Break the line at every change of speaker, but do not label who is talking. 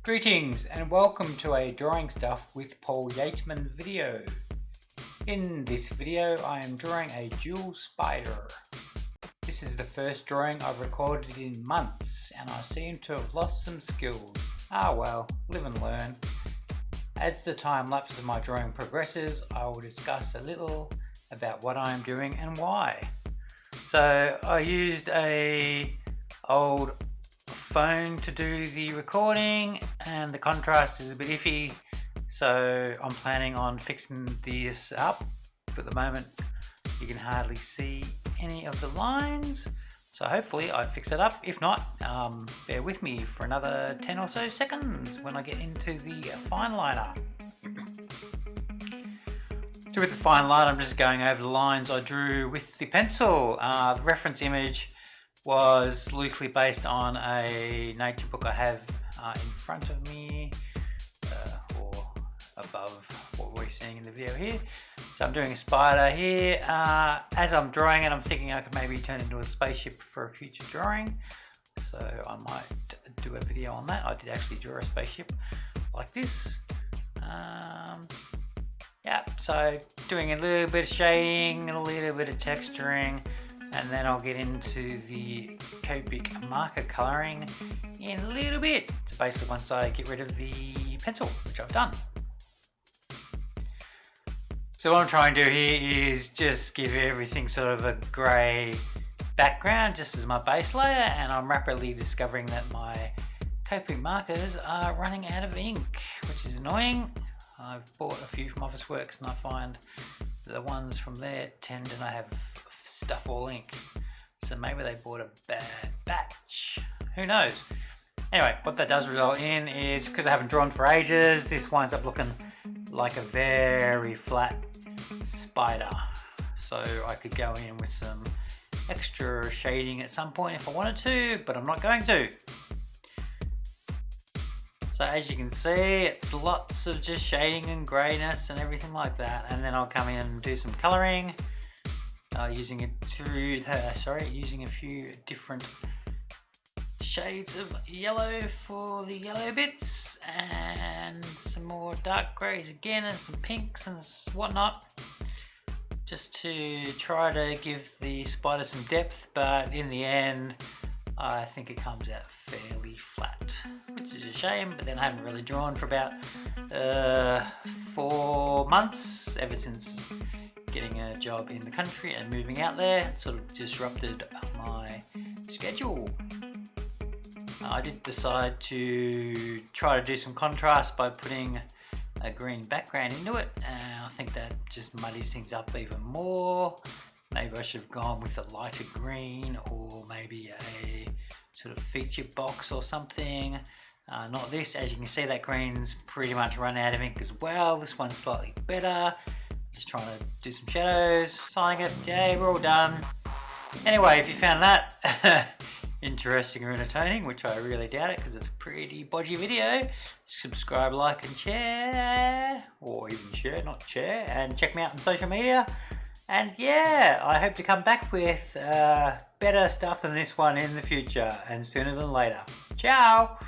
Greetings and welcome to a Drawing Stuff with Paul Yateman video. In this video I am drawing a Jewell Spider. This is the first drawing I've recorded in months and I seem to have lost some skills. Ah well, live and learn. As the time lapse of my drawing progresses, I will discuss a little about what I am doing and why. So I used a old phone to do the recording and the contrast is a bit iffy, so I'm planning on fixing this up. But at the moment you can hardly see any of the lines, so hopefully I fix it up. If not, bear with me for another 10 or so seconds when I get into the fine liner. So with the fine line, I'm just going over the lines I drew with the pencil. The reference image was loosely based on a nature book I have in front of me, or above what we're seeing in the video here. So I'm doing a spider here. As I'm drawing it, I'm thinking I could maybe turn it into a spaceship for a future drawing. So I might do a video on that. I did actually draw a spaceship like this. Yeah, so doing a little bit of shading, a little bit of texturing, and then I'll get into the Copic marker colouring in a little bit. So basically once I get rid of the pencil, which I've done. So what I'm trying to do here is just give everything sort of a grey background just as my base layer, and I'm rapidly discovering that my Copic markers are running out of ink, which is annoying. I've bought a few from Officeworks and I find the ones from there tend to not have stuff all ink. So maybe they bought a bad batch. Who knows? Anyway, what that does result in is, because I haven't drawn for ages, this winds up looking like a very flat spider. So I could go in with some extra shading at some point if I wanted to, but I'm not going to. So as you can see, it's lots of just shading and greyness and everything like that, and then I'll come in and do some colouring using a few different shades of yellow for the yellow bits, and some more dark greys again, and some pinks and whatnot, just to try to give the spider some depth. But in the end I think it comes out fairly flat, which is a shame. But then I haven't really drawn for about 4 months, ever since getting a job in the country and moving out there. It sort of disrupted my schedule. I did decide to try to do some contrast by putting a green background into it, and I think that just muddies things up even more. Maybe I should have gone with a lighter green, or maybe a sort of feature box or something. Not this. As you can see, that green's pretty much run out of ink as well. This one's slightly better. Just trying to do some shadows, signing it. Yay, we're all done. Anyway, if you found that interesting or entertaining, which I really doubt it because it's a pretty bodgy video, subscribe, like and share, or even share, not share, and check me out on social media. And yeah, I hope to come back with better stuff than this one in the future, and sooner than later. Ciao!